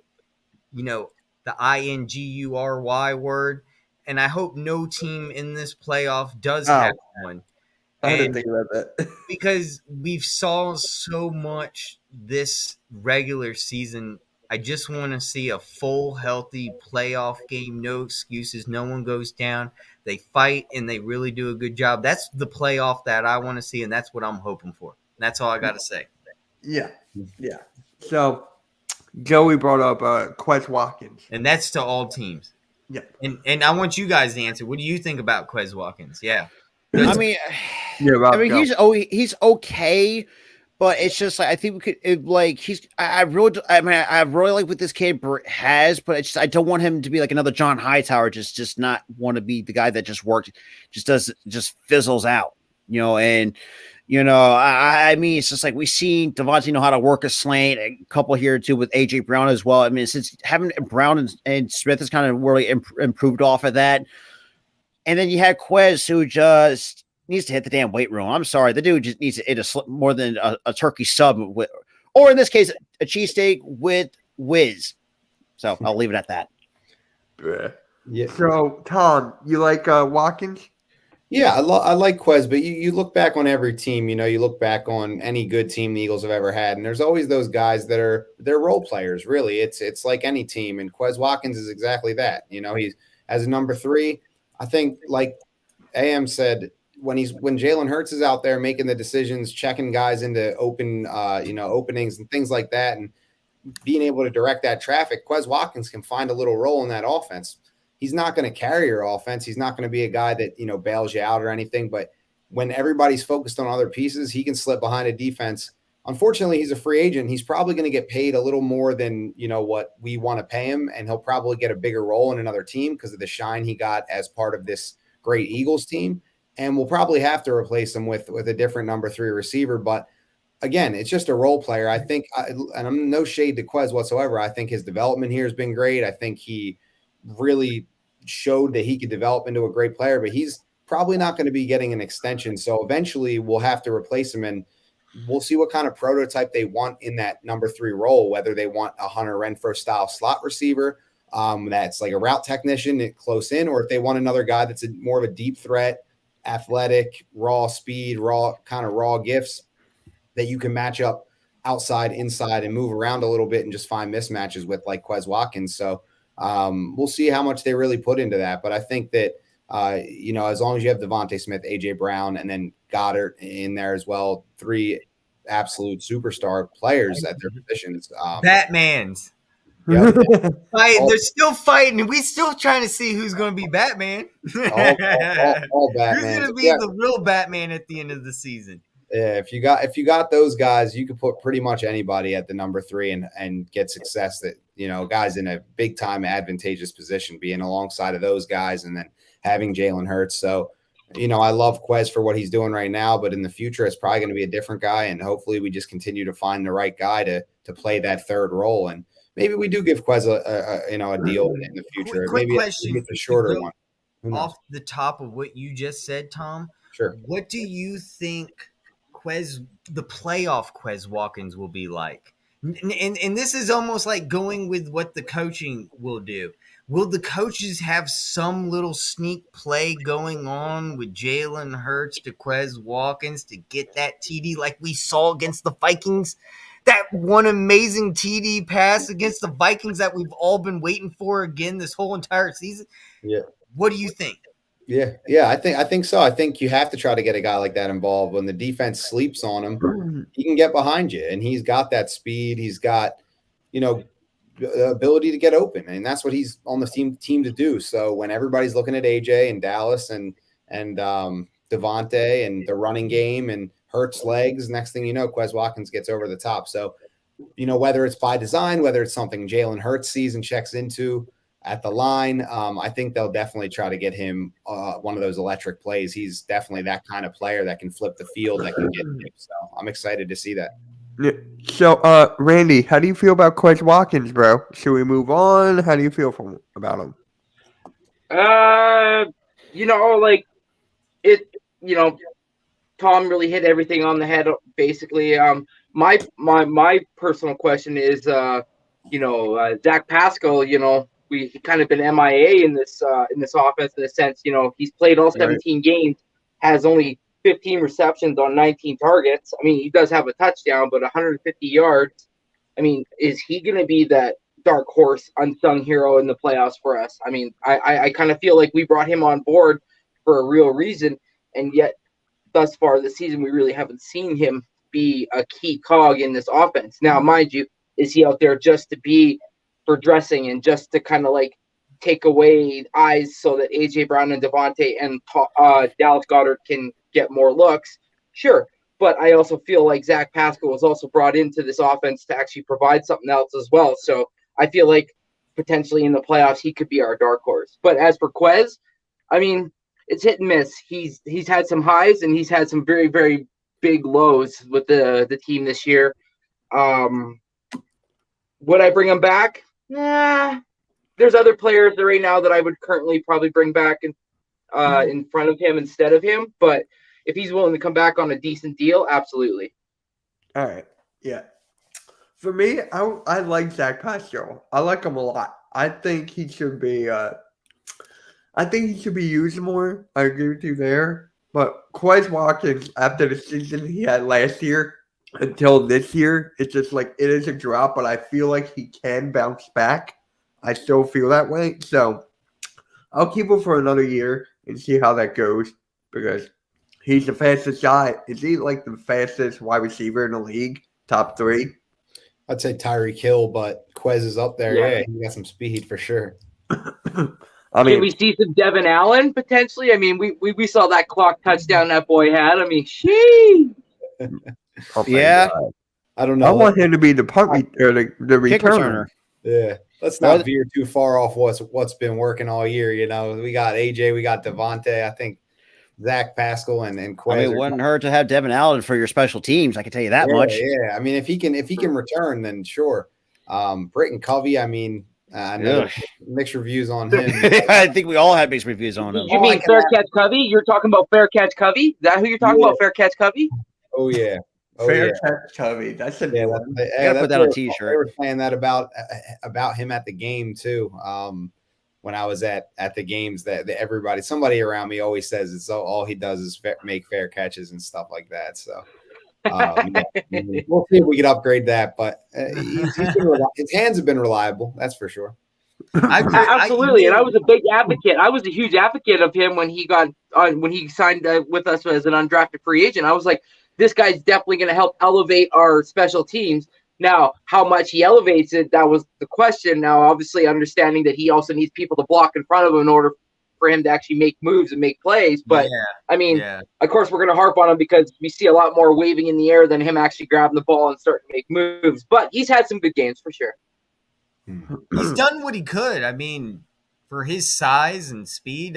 the INGURY word. And I hope no team in this playoff does have one. I didn't think about that. Because we've saw so much this regular season. I just want to see a full, healthy playoff game. No excuses. No one goes down. They fight, and they really do a good job. That's the playoff that I want to see, and that's what I'm hoping for. That's all I got to say. Yeah. So, Joey brought up Quez Watkins. And that's to all teams. Yeah. And I want you guys to answer. What do you think about Quez Watkins? Yeah. He's okay. But it's just like I think we could I really like what this kid has, but I don't want him to be like another John Hightower, just not want to be the guy that just fizzles out, and I mean it's just like we seen Devontae know how to work a slant, a couple here too with AJ Brown as well. I mean since having Brown and Smith has kind of really improved off of that, and then you had Quez who just needs to hit the damn weight room. I'm sorry. The dude just needs to eat more than a turkey sub or in this case, a cheesesteak with whiz. So I'll leave it at that. Yeah. So Tom, you like Watkins? Yeah, I like Quez, but you look back on every team, you look back on any good team the Eagles have ever had, and there's always those guys they're role players, really. It's like any team, and Quez Watkins is exactly that. He's as a number 3, I think like AM said, when Jalen Hurts is out there making the decisions, checking guys into openings and things like that, and being able to direct that traffic, Quez Watkins can find a little role in that offense. He's not going to carry your offense. He's not going to be a guy that, bails you out or anything, but when everybody's focused on other pieces, he can slip behind a defense. Unfortunately, he's a free agent. He's probably going to get paid a little more than, what we want to pay him. And he'll probably get a bigger role in another team because of the shine he got as part of this great Eagles team. And we'll probably have to replace him with a different number 3 receiver. But again, it's just a role player. I think, and I'm no shade to Quez whatsoever. I think his development here has been great. I think he really showed that he could develop into a great player, but he's probably not going to be getting an extension. So eventually we'll have to replace him, and we'll see what kind of prototype they want in that number 3 role, whether they want a Hunter Renfrow style slot receiver that's like a route technician close in, or if they want another guy that's more of a deep threat, athletic, raw speed, raw gifts that you can match up outside, inside, and move around a little bit and just find mismatches with, like Quez Watkins. So we'll see how much they really put into that. But I think that, as long as you have Devontae Smith, A.J. Brown, and then Goddard in there as well, 3 absolute superstar players at their positions. Batmans. Yep. They're still fighting. We're still trying to see who's going to be Batman. all Batman. Who's going to be the real Batman at the end of the season? Yeah, if you got those guys, you could put pretty much anybody at the number 3 and get success. That guys in a big time advantageous position, being alongside of those guys, and then having Jalen Hurts. So, I love Quez for what he's doing right now, but in the future, it's probably going to be a different guy, and hopefully, we just continue to find the right guy to play that third role, and maybe we do give Quez a deal in the future. Quick maybe question, it's a shorter one. Off the top of what you just said, Tom. Sure. What do you think the playoff Quez Watkins will be like? And this is almost like going with what the coaching will do. Will the coaches have some little sneak play going on with Jalen Hurts to Quez Watkins to get that TD like we saw against the Vikings? That one amazing TD pass against the Vikings that we've all been waiting for again this whole entire season. Yeah. What do you think? Yeah, I think so. I think you have to try to get a guy like that involved. When the defense sleeps on him, he can get behind you, and he's got that speed. He's got, the ability to get open, and that's what he's on the team to do. So when everybody's looking at AJ and Dallas and Devontae and the running game and Hurts legs, next thing you know, Quez Watkins gets over the top. So, whether it's by design, whether it's something Jalen Hurts sees and checks into at the line, I think they'll definitely try to get him one of those electric plays. He's definitely that kind of player that can flip the field, that can get him. So I'm excited to see that. Yeah. So, Randy, how do you feel about Quez Watkins, bro? Should we move on? How do you feel about him? Tom really hit everything on the head, basically. My personal question is, Zach Pascal, we kind of been MIA in this offense in a sense. He's played all 17 games, has only 15 receptions on 19 targets. I mean, he does have a touchdown, but 150 yards. I mean, is he going to be that dark horse, unsung hero in the playoffs for us? I mean, I kind of feel like we brought him on board for a real reason, and yet thus far this season, we really haven't seen him be a key cog in this offense. Now, mind you, is he out there just to be for dressing and just to kind of like take away eyes so that A.J. Brown and Devontae and Dallas Goedert can get more looks? Sure. But I also feel like Zach Pascal was also brought into this offense to actually provide something else as well. So I feel like potentially in the playoffs, he could be our dark horse. But as for Quez, I mean, it's hit and miss. He's had some highs and he's had some very, very big lows with the team this year. Would I bring him back? Nah. There's other players right now that I would currently probably bring back in front of him instead of him. But if he's willing to come back on a decent deal, absolutely. All right. Yeah. For me, I like Zach Pascal. I like him a lot. I think he should be used more. I agree with you there. But Quez Watkins, after the season he had last year until this year, it's just like it is a drop, but I feel like he can bounce back. I still feel that way. So I'll keep him for another year and see how that goes because he's the fastest guy. Is he like the fastest wide receiver in the league? Top 3? I'd say Tyreek Hill, but Quez is up there. Yeah, he got some speed for sure. I Can mean, we see some Devin Allen potentially? I mean, we saw that clock touchdown that boy had. I mean, sheesh. oh my Yeah. God. I don't I know. want him to be the the Kick returner. returner. Yeah, let's not veer too far off what's been working all year. You know, we got AJ, we got Devontae. I think Zach Pascal and Quez. I mean, it wouldn't hurt to have Devin Allen for your special teams. I can tell you that much. Yeah. I mean, if he can return, then sure. Britton Covey. I mean, I know mixed reviews on him. I think we all had mixed reviews on him. You mean Fair Catch Covey? You're talking about Fair Catch Covey? Is that who you're talking about? Fair Catch Covey? Oh yeah. Fair Catch Covey. That's a new one. Gotta put that on a t-shirt. They were saying that about him at the game too. When I was at the games, that somebody around me always says it's all he does is make fair catches and stuff like that. So we'll see if we can upgrade that. But his hands have been reliable, that's for sure. Absolutely, and I was a big advocate. I was a huge advocate of him when he signed with us as an undrafted free agent. I was like, this guy's definitely going to help elevate our special teams. Now, how much he elevates it, that was the question. Now, obviously, understanding that he also needs people to block in front of him in order for him to actually make moves and make plays. But, of course, we're going to harp on him because we see a lot more waving in the air than him actually grabbing the ball and starting to make moves. But he's had some good games for sure. He's done what he could. I mean, for his size and speed,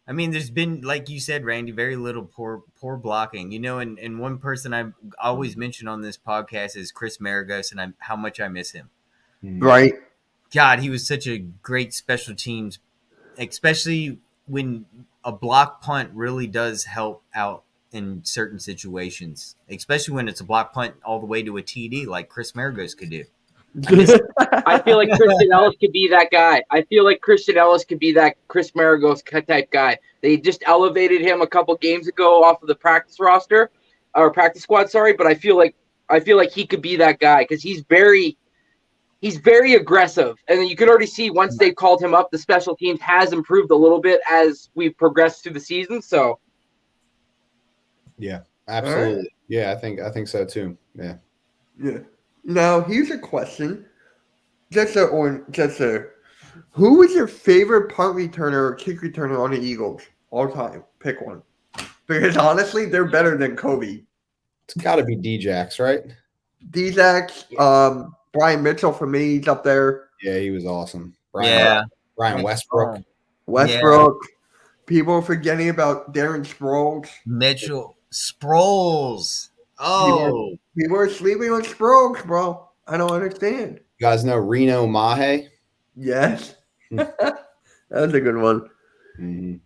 there's been, like you said, Randy, very little poor blocking. You know, and one person I always mention on this podcast is Chris Maragos, and how much I miss him. Right. God, he was such a great special teams, especially when a block punt really does help out in certain situations, especially when it's a block punt all the way to a TD like Chris Maragos could do. I feel like Christian Ellis could be that guy. I feel like Christian Ellis could be that Chris Maragos type guy. They just elevated him a couple games ago off of the practice roster or practice squad. Sorry, but I feel like he could be that guy because he's very aggressive, and then you can already see once they called him up, the special teams has improved a little bit as we've progressed through the season. So, yeah, absolutely. Right. Yeah, I think so too. Yeah. Now, here's a question. Who is your favorite punt returner or kick returner on the Eagles all time? Pick one. Because honestly, they're better than Kobe. It's got to be D-Jax, right? D-Jax, Brian Mitchell for me, he's up there. Yeah, he was awesome. Brian Westbrook. Yeah. People are forgetting about Darren Sproles. Mitchell Sproles. Oh. People are sleeping on Sproles, bro. I don't understand. You guys know Reno Mahe? Yes. That was a good one. Mm-hmm.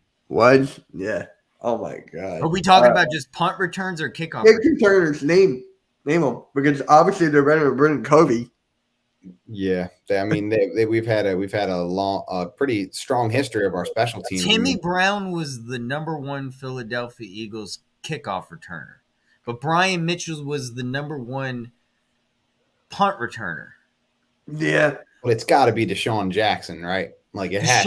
Yeah. Oh, my God. Are we talking about just punt returns or kickoff? Kick returners, name them. Because obviously they're better than Brendan Covey. Yeah. I mean, we've had a pretty strong history of our special teams. Timmy Brown was the number one Philadelphia Eagles kickoff returner. But Brian Mitchell was the number one punt returner. Yeah. But it's got to be Deshaun Jackson, right? Like it has.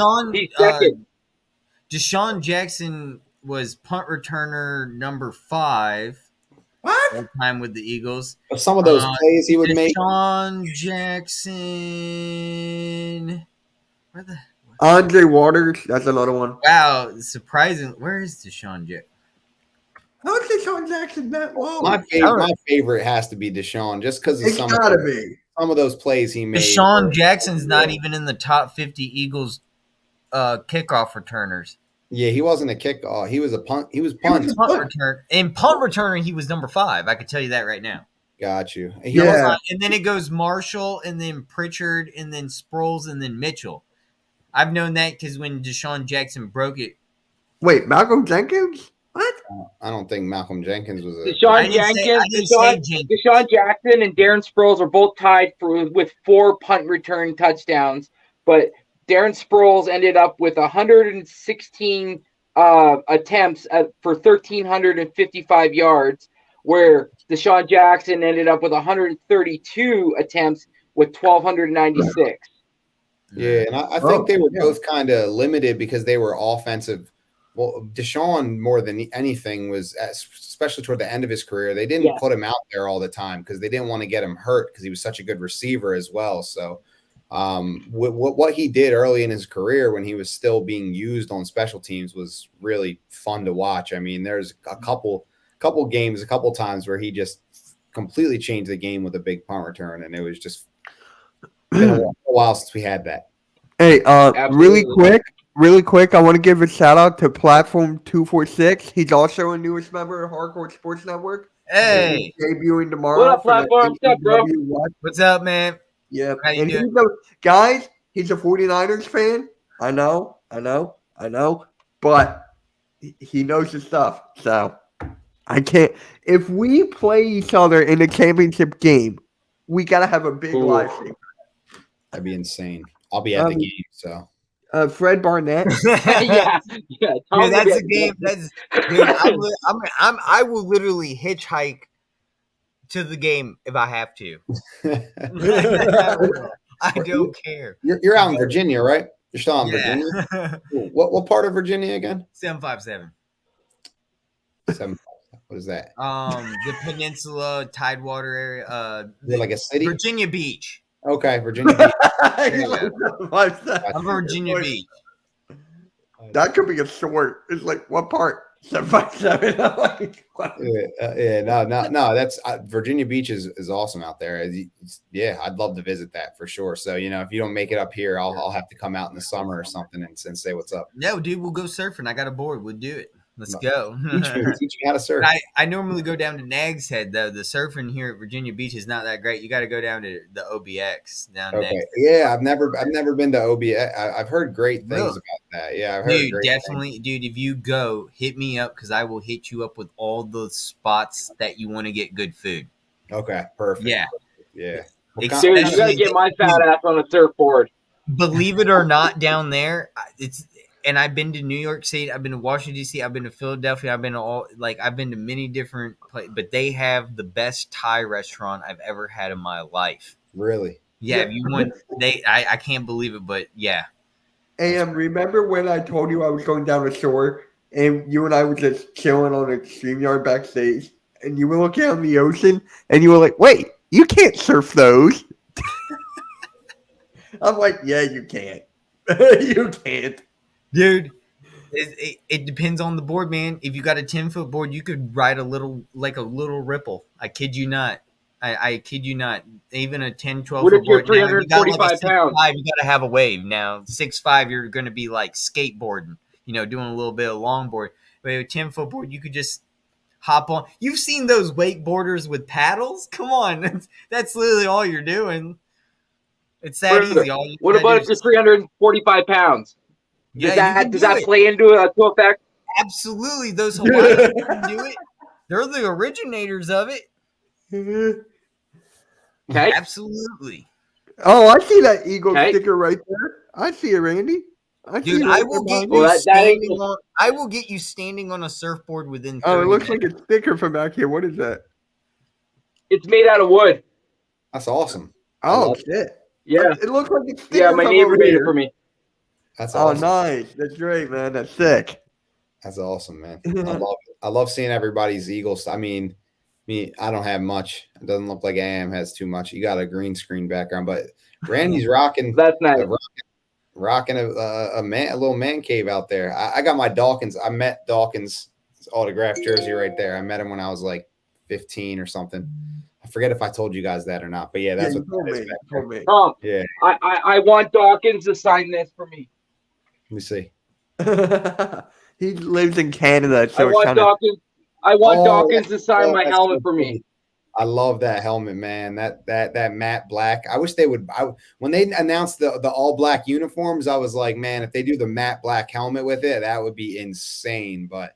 Deshaun Jackson was punt returner number 5. What? All time with the Eagles. But some of those plays he would make. Deshaun Jackson. Where the? Andre Waters. That's another one. Wow. Surprising. Where is Deshaun Jackson? How is Deshaun Jackson that low? My favorite has to be Deshaun, just because of some of those plays he made. Deshaun Jackson's not even in the top 50 Eagles kickoff returners. Yeah, he wasn't a kickoff. He was a punt. He was punt. In punt returner, he was number 5. I can tell you that right now. Got you. And then it goes Marshall, and then Pritchard, and then Sproles, and then Mitchell. I've known that because when Deshaun Jackson broke it. Wait, Malcolm Jenkins? What? I don't think Malcolm Jenkins was a Deshaun Jackson and Darren Sproles are both tied with 4 punt return touchdowns, but Darren Sproles ended up with 116 attempts for 1,355 yards, where Deshaun Jackson ended up with 132 attempts with 1,296. Yeah, and I think they were both kind of limited because they were offensive. Well, Deshaun, more than anything, was, especially toward the end of his career, they didn't put him out there all the time because they didn't want to get him hurt because he was such a good receiver as well. So What he did early in his career when he was still being used on special teams was really fun to watch. I mean, there's a couple games, a couple times where he just completely changed the game with a big punt return, and it was just been a while since we had that. Hey, really quick, I want to give a shout out to Platform 246. He's also a newest member of Hardcore Sports Network. Hey, He's debuting tomorrow. What up, Platform? What's up, bro? What's up, man? Yeah, How you and doing? guys, he's a 49ers fan. I know, but he knows his stuff. So I can't. If we play each other in a championship game, we gotta have a big live stream. That'd be insane. I'll be at the game. So Fred Barnett. yeah. Dude, that's a game. Dude, I will literally hitchhike to the game if I have to. I don't care. You're out in Virginia, right? You're still out in Virginia. Cool. What part of Virginia again? 757. 757. What is that? The Peninsula, Tidewater area. Is it like a city? Virginia Beach. Okay, Virginia Beach. I'm from Virginia Beach. That could be a short. It's like what part? 757. No. That's Virginia Beach is awesome out there. Yeah, I'd love to visit that for sure. So if you don't make it up here, I'll have to come out in the summer or something and say what's up. No, dude, we'll go surfing. I got a board. We'll do it. Let's go. Teach me how to surf. I normally go down to Nags Head though. The surfing here at Virginia Beach is not that great. You got to go down to the OBX down there. Okay. Yeah, I've never been to OBX. I've heard great things about that. Yeah, I've heard dude, great definitely, things. dude. If you go, hit me up because I will hit you up with all the spots that you want to get good food. Okay, perfect. Yeah, yeah. Dude, you gotta get my fat ass on a surfboard. Believe it or not, down there, and I've been to New York City, I've been to Washington D.C., I've been to Philadelphia, I've been to many different places, but they have the best Thai restaurant I've ever had in my life. Really? Yeah. If you want, I can't believe it, but yeah. And remember when I told you I was going down the shore and you and I were just chilling on a StreamYard backstage and you were looking out in the ocean and you were like, wait, you can't surf those. I'm like, yeah, you can't. You can't. Dude, it depends on the board, man. If you got a 10-foot board, you could ride a little ripple. I kid you not. I kid you not. Even a 10, 12 What if foot you're board. 345 pounds? pounds? You got to have a wave. Now, 6'5", you're going to be like skateboarding, doing a little bit of longboard. But a 10-foot board, you could just hop on. You've seen those wakeboarders with paddles? Come on. That's literally all you're doing. It's that easy. What about if you're 345 pounds? Does that play into effect? Absolutely. Those Hawaiians can do it. They're the originators of it. Okay. Absolutely. Oh, I see that eagle sticker right there. I see it, Randy. Dude, I will get you I will get you standing on a surfboard within 30 it looks minutes. like a sticker from back here. What is that? It's made out of wood. That's awesome. Oh, shit. Yeah. It looks like a sticker. Yeah, my neighbor made it for me. That's awesome. Oh, nice. That's great, man. That's sick. That's awesome, man. I love seeing everybody's Eagles. I mean, I don't have much. It doesn't look like AM has too much. You got a green screen background, but Randy's rocking. That's nice. Rocking a little man cave out there. I got my Dawkins. I met Dawkins' autographed jersey right there. I met him when I was like 15 or something. I forget if I told you guys that or not, but yeah, that's what that is. Yeah. I want Dawkins to sign this for me. Let me see. He lives in Canada, so I want Dawkins to sign my helmet for me. I love that helmet, man. That matte black. I wish they would. When they announced the all black uniforms, I was like, man, if they do the matte black helmet with it, that would be insane. But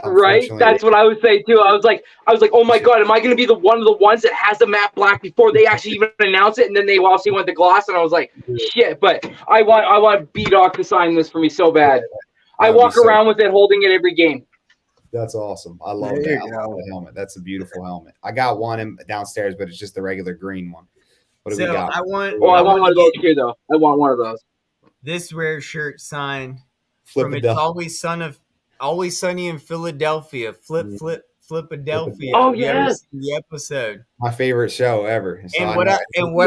right, that's what I would say too. I was like, oh my god, am I going to be one of the ones that has the matte black before they actually even announce it? And then they obviously went the gloss, and I was like, shit. But I want B-Dog to sign this for me so bad. I walk around with it, holding it every game. That's awesome. I love that. I love the helmet. That's a beautiful helmet. I got one downstairs, but it's just the regular green one. What do we got? I want one of those here, though. I want one of those. This rare shirt signed from It's Always Sunny in Philadelphia. Flip Philadelphia. Oh, Have you ever yes. seen the episode? My favorite show ever. So And I what know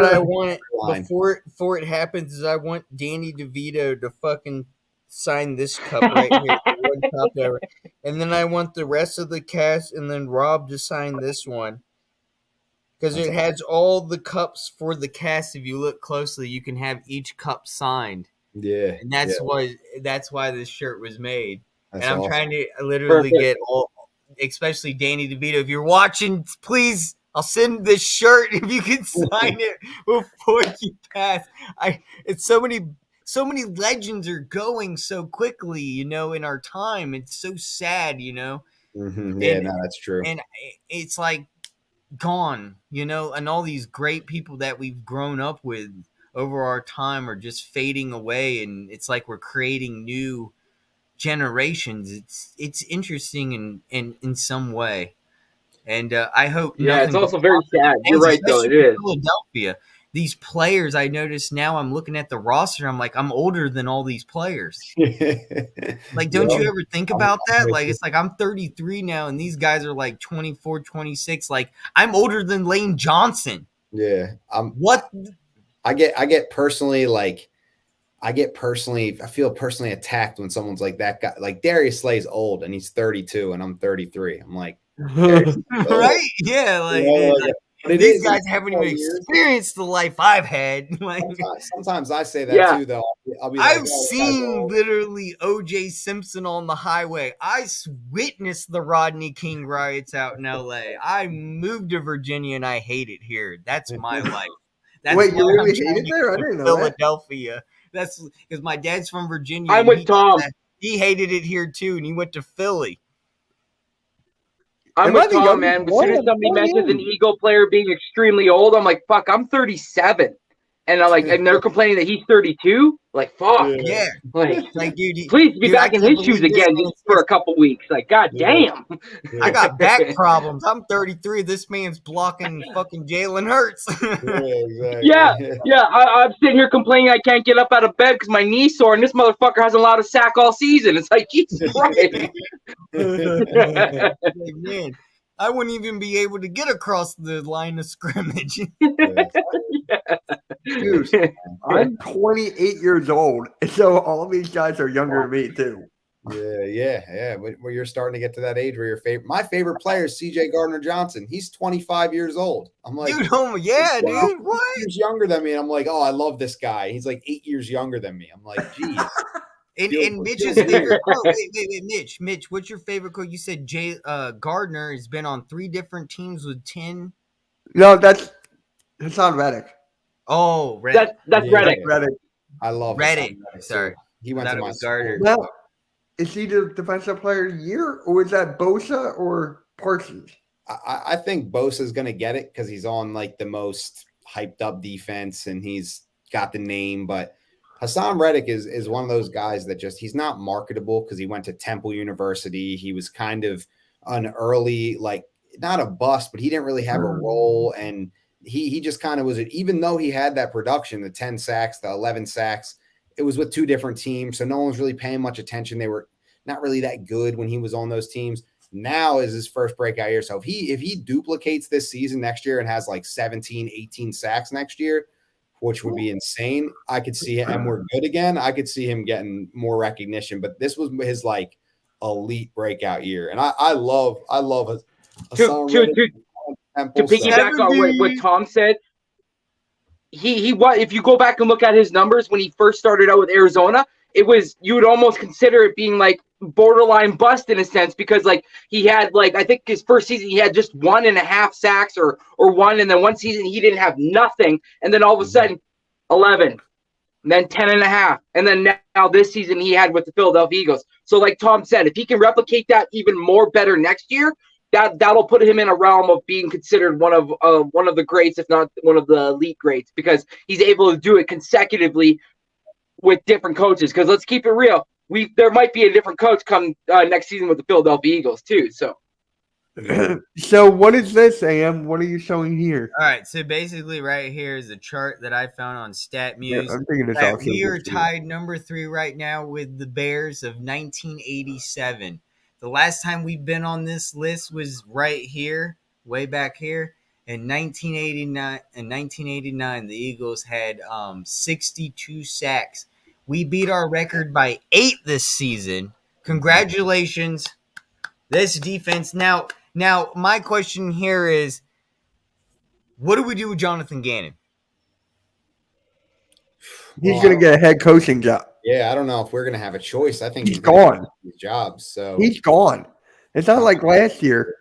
I want line. before it happens is I want Danny DeVito to fucking sign this cup right here, the one cup ever, and then I want the rest of the cast and then Rob to sign this one because it has all the cups for the cast. If you look closely, you can have each cup signed, Yeah. and that's why this shirt was made. That's And I'm awesome. trying to literally Perfect. get all, especially Danny DeVito. If you're watching, please, I'll send this shirt if you can sign it before you pass. It's so many legends are going so quickly, in our time. It's so sad, Mhm. Yeah, and no, that's true. and it's like gone, and all these great people that we've grown up with over our time are just fading away, and it's like we're creating new generations. It's interesting in some way, and I hope Yeah, it's nothing but also very sad. You're things, right, though. It especially in is. Philadelphia. These players, I notice now, I'm looking at the roster, I'm like, I'm older than all these players. Like, don't you ever think about that? Like, it's like I'm 33 now, and these guys are like 24, 26. Like, I'm older than Lane Johnson. Yeah. What? I get personally I feel personally attacked when someone's like that guy. Like Darius Slay's old and he's 32 and I'm 33. I'm like, Right? Yeah, these guys haven't even experienced the life I've had. Like, sometimes I say that too, though. I'll be like, I've seen literally O.J. Simpson on the highway. I witnessed the Rodney King riots out in L.A. I moved to Virginia and I hate it here. That's my life. That's Wait, you why really I'm trying hate it to there? go I to didn't know that. Philadelphia. That's because my dad's from Virginia. I'm and with Tom. He hated it here too, and he went to Philly. I'm Am I with the Tom, youngest man. As one? soon as I'm somebody 20 mentions an years. Eagle player being extremely old, I'm like, fuck, I'm 37. And I'm like, and they're complaining that he's 32? Like, fuck. Yeah, Like, dude, please be dude, I back in can't his shoes believe this again man just for a couple weeks. Like, god damn. I got back problems. I'm 33. This man's blocking fucking Jalen Hurts. exactly. Yeah. I'm sitting here complaining I can't get up out of bed because my knee's sore, and this motherfucker hasn't allowed a sack all season. It's like, Jesus Christ. Like, man, I wouldn't even be able to get across the line of scrimmage. Dude, I'm 28 years old, so all these guys are younger than me too. Yeah. Where you're starting to get to that age where my favorite player is CJ Gardner-Johnson. He's 25 years old. I'm like, dude, dude, what? He's younger than me. And I'm like, oh, I love this guy. He's like 8 years younger than me. I'm like, geez. And Mitch's favorite quote. Wait, Mitch, what's your favorite quote? You said Gardner has been on 3 different teams with 10. No, that's Hassan Reddick. Oh, Reddick. That's Reddick. Reddick. I love Reddick. Sorry. He went to my Gardner. Well, is he the defensive player of the year, or is that Bosa or Parsons? I think Bosa's going to get it because he's on like the most hyped up defense and he's got the name. But Hassan Reddick is one of those guys that he's not marketable because he went to Temple University. He was kind of an early, like not a bust, but he didn't really have a role. And he just kind of was it, even though he had that production, the 10 sacks, the 11 sacks, it was with 2 different teams. So no one was really paying much attention. They were not really that good when he was on those teams. Now is his first breakout year. So if he duplicates this season next year and has like 17, 18 sacks next year, which would be insane, I could see him, and we're good again, I could see him getting more recognition. But this was his like elite breakout year. And I love Hassan Reddick. To piggyback on what Tom said, he if you go back and look at his numbers when he first started out with Arizona, it was, you would almost consider it being like borderline bust in a sense, because like he had like, I think his first season he had just 1.5 sacks or 1, and then one season he didn't have nothing, and then all of a sudden 11, and then 10.5, and then now this season he had with the Philadelphia Eagles. So like Tom said, if he can replicate that even more better next year, that'll put him in a realm of being considered one of the greats, if not one of the elite greats, because he's able to do it consecutively with different coaches. Because let's keep it real, there might be a different coach come next season with the Philadelphia Eagles too. So So what is this, Am? What are you showing here? All right, so basically right here is a chart that I found on StatMuse. I'm thinking it's that also we are good too. tied number 3 right now with the Bears of 1987. The last time we've been on this list was right here, way back here. In 1989, the Eagles had 62 sacks. We beat our record by 8 this season. Congratulations, this defense. Now, my question here is, what do we do with Jonathan Gannon? He's going to get a head coaching job. Yeah, I don't know if we're going to have a choice. I think he's gone. His job, so he's gone. It's not like last year.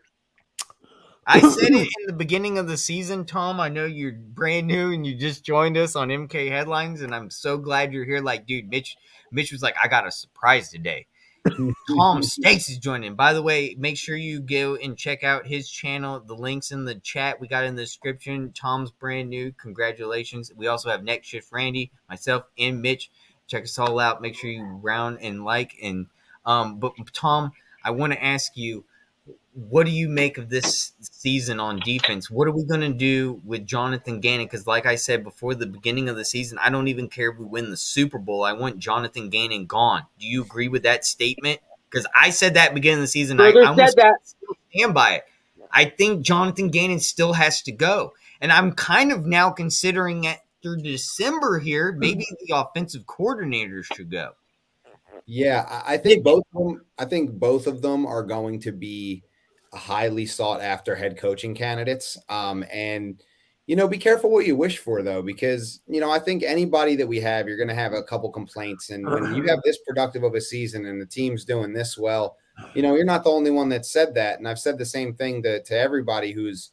I said it in the beginning of the season, Tom. I know you're brand new and you just joined us on MK Headlines, and I'm so glad you're here. Like, dude, Mitch was like, I got a surprise today. Tom Stakes is joining. By the way, make sure you go and check out his channel. The link's in the chat. We got in the description. Tom's brand new. Congratulations. We also have Next Shift Randy, myself, and Mitch. Check us all out. Make sure you round and like. And but Tom, I want to ask you, what do you make of this season on defense? What are we going to do with Jonathan Gannon? Because like I said before the beginning of the season, I don't even care if we win the Super Bowl. I want Jonathan Gannon gone. Do you agree with that statement? Because I said that beginning of the season. I almost still stand by it. I think Jonathan Gannon still has to go. And I'm kind of now considering it through December here, maybe the offensive coordinators should go. Yeah, I think both of them. I think both of them are going to be highly sought after head coaching candidates. And, be careful what you wish for, though, because, I think anybody that we have, you're going to have a couple complaints. And when you have this productive of a season and the team's doing this well, you're not the only one that said that. And I've said the same thing to everybody who's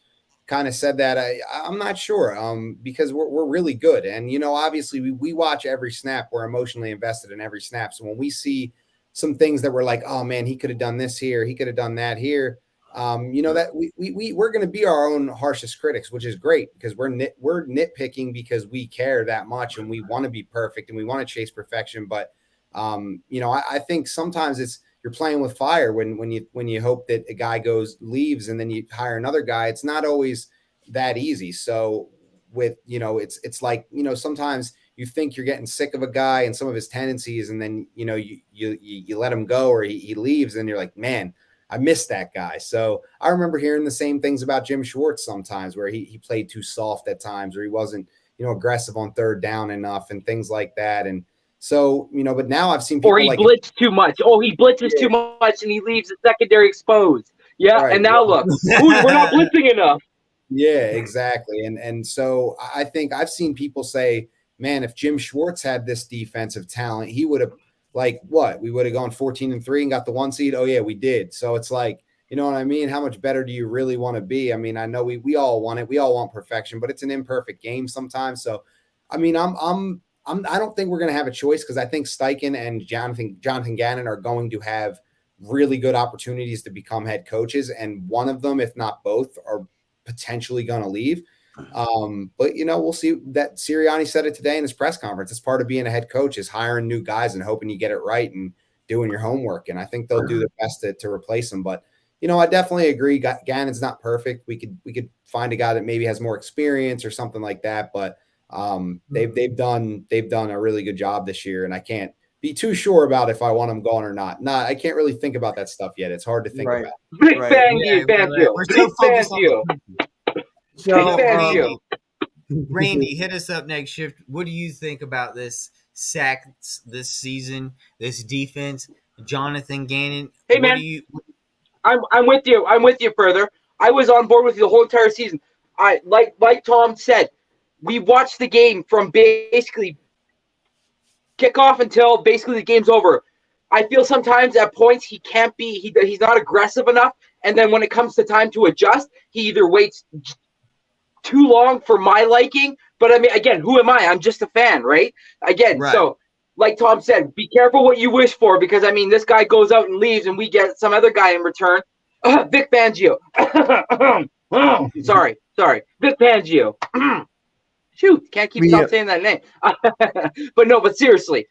kind of said that. I'm not sure because we're really good. And, obviously we watch every snap. We're emotionally invested in every snap. So when we see some things that we're like, oh, man, he could have done this here, he could have done that here, that we're going to be our own harshest critics, which is great because we're nitpicking because we care that much and we want to be perfect and we want to chase perfection. But, I think sometimes you're playing with fire when you hope that a guy leaves and then you hire another guy. It's not always that easy. So with, it's like, sometimes you think you're getting sick of a guy and some of his tendencies, and then, you let him go or he leaves and you're like, man, I miss that guy. So I remember hearing the same things about Jim Schwartz sometimes where he played too soft at times or he wasn't, aggressive on third down enough and things like that. And so, but now I've seen people or he blitzed too much. Oh, he blitzes too much and he leaves the secondary exposed. Yeah. Right. And now look, we're not blitzing enough. Yeah, exactly. And so I think I've seen people say, man, if Jim Schwartz had this defensive talent, he would have we would have gone 14-3 and got the 1 seed. Oh yeah, we did. So it's like, you know what I mean? How much better do you really want to be? I mean, I know we all want it. We all want perfection, but it's an imperfect game sometimes. So, I mean, I don't think we're going to have a choice because I think Steichen and Jonathan Gannon are going to have really good opportunities to become head coaches. And one of them, if not both, are potentially going to leave. But we'll see. That Sirianni said it today in his press conference. It's part of being a head coach is hiring new guys and hoping you get it right and doing your homework. And I think they'll do their best to replace him. But, I definitely agree. Gannon's not perfect. We could find a guy that maybe has more experience or something like that. But they've done a really good job this year. And I can't be too sure about if I want them gone or not. I can't really think about that stuff yet. It's hard to think about. Big fan you. We're so focused on you. So, Randy, hit us up next shift. What do you think about this sacks this season, this defense, Jonathan Gannon? Hey, man, I'm with you. I'm with you further. I was on board with you the whole entire season. I like Tom said, we watched the game from basically kickoff until basically the game's over. I feel sometimes at points he can't be. He's not aggressive enough, and then when it comes to time to adjust, he either waits too long for my liking, but I mean, again, who am I? I'm just a fan, right? Again, right. So like Tom said, be careful what you wish for because, I mean, this guy goes out and leaves and we get some other guy in return. Vic Fangio. Sorry. Vic Fangio. Shoot, can't keep stop saying that name. But seriously,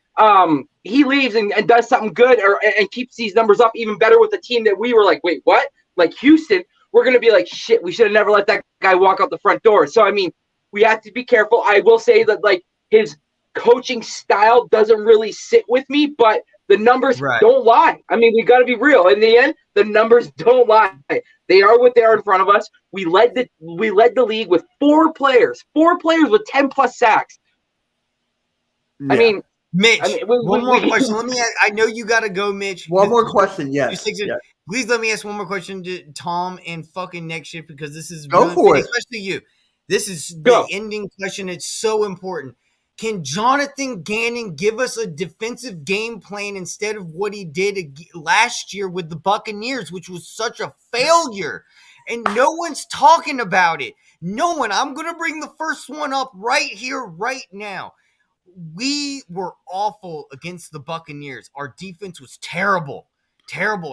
he leaves and does something good and keeps these numbers up even better with the team that we were like, wait, what? Like Houston, we're going to be like, shit, we should have never let that guy walk out the front door. So, I mean, we have to be careful. I will say that, like, his coaching style doesn't really sit with me, but The numbers Right. don't lie. I mean, we got to be real. In the end, the numbers don't lie. They are what they are in front of us. We led the league with 4 players with 10+ sacks. Yeah. I mean, Mitch, one more we- question. Let me ask, I know you got to go, Mitch. One more question. Yes. yes. Please let me ask one more question to Tom and fucking next shift, because this is Go for it. especially you. This is Go. the ending question. It's so important. Can Jonathan Gannon give us a defensive game plan instead of what he did last year with the Buccaneers, which was such a failure? And no one's talking about it. No one. I'm going to bring the first one up right here, right now. We were awful against the Buccaneers. Our defense was terrible,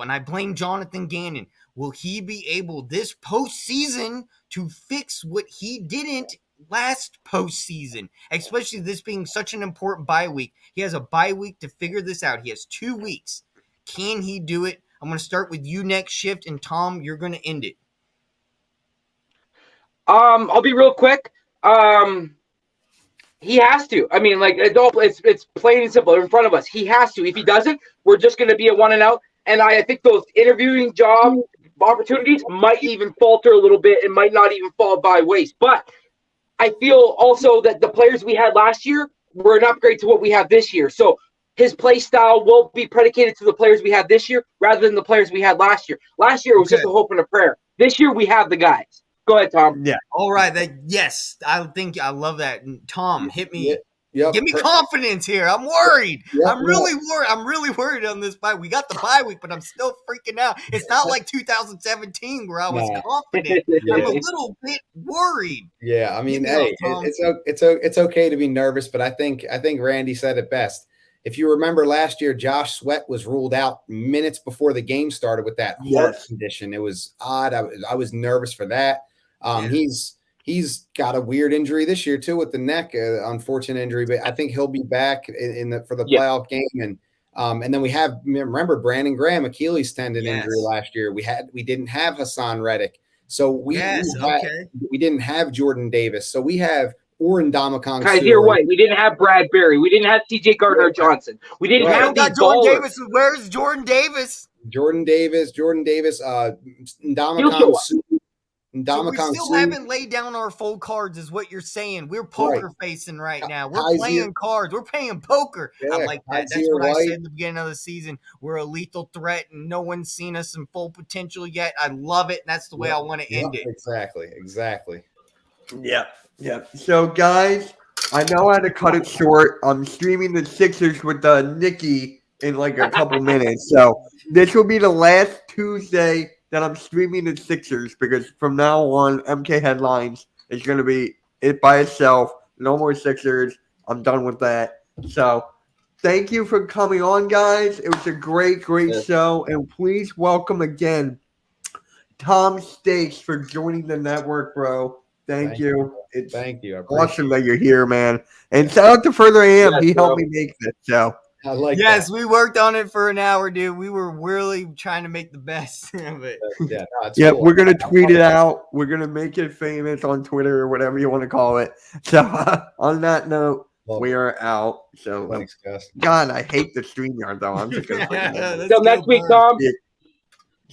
and I blame Jonathan Gannon. Will he be able this postseason to fix what he didn't last postseason, especially this being such an important bye week? He has a bye week to figure this out. He has 2 weeks. Can he do it? I'm going to start with you next shift, and Tom, you're going to end it. I'll be real quick. He has to. I mean, like, it's plain and simple in front of us. He has to. If he doesn't, we're just going to be a 1-and-out. And I think those interviewing job opportunities might even falter a little bit and might not even fall by waste. But I feel also that the players we had last year were an upgrade to what we have this year. So his play style will be predicated to the players we had this year rather than the players we had last year. Last year it was just a hope and a prayer. This year we have the guys. Go ahead, Tom. Yeah. All right. Yes, I think I love that. And Tom, hit me. Yep. Give me confidence here. I'm worried. Yep. I'm really worried. I'm really worried on this bye. We got the bye week, but I'm still freaking out. It's not like 2017 where I was confident. I'm a little bit worried. Yeah, I mean, hey, it's okay to be nervous, but I think Randy said it best. If you remember last year, Josh Sweat was ruled out minutes before the game started with that heart condition. It was odd. I was nervous for that. He's got a weird injury this year too with the neck, unfortunate injury, but I think he'll be back for the playoff game. And then we have, remember, Brandon Graham, Achilles tendon injury last year. We didn't have Hassan Reddick, so we didn't have Jordan Davis, so we have Oren Damakong. Kaiser White. We didn't have Bradbury. We didn't have C.J. Gardner-Johnson. We didn't have these Jordan ballers. Davis. Where's Jordan Davis? Jordan Davis. Damakong. So we still haven't laid down our full cards, is what you're saying. We're poker facing right now. We're playing cards. We're playing poker. I like that. That's what I said at the beginning of the season. We're a lethal threat, and no one's seen us in full potential yet. I love it, and that's the way I want to end it. Exactly. Yeah. So, guys, I know I had to cut it short. I'm streaming the Sixers with Nikki in like a couple minutes. So this will be the last Tuesday that I'm streaming the Sixers, because from now on, MK Headlines is going to be it by itself. No more Sixers. I'm done with that. So thank you for coming on, guys. It was a great show. And please welcome again Tom Stakes for joining the network, bro. Thank you. It's awesome that you're here, man. And shout out to Further AM. He helped me make this show. I like that. We worked on it for an hour, dude. We were really trying to make the best of it. Cool. We're going to tweet it out. We're going to make it famous on Twitter or whatever you want to call it. So on that note, we are out. So, thanks, guys. God, I hate the StreamYard, though. I'm just going to Until next week, Tom.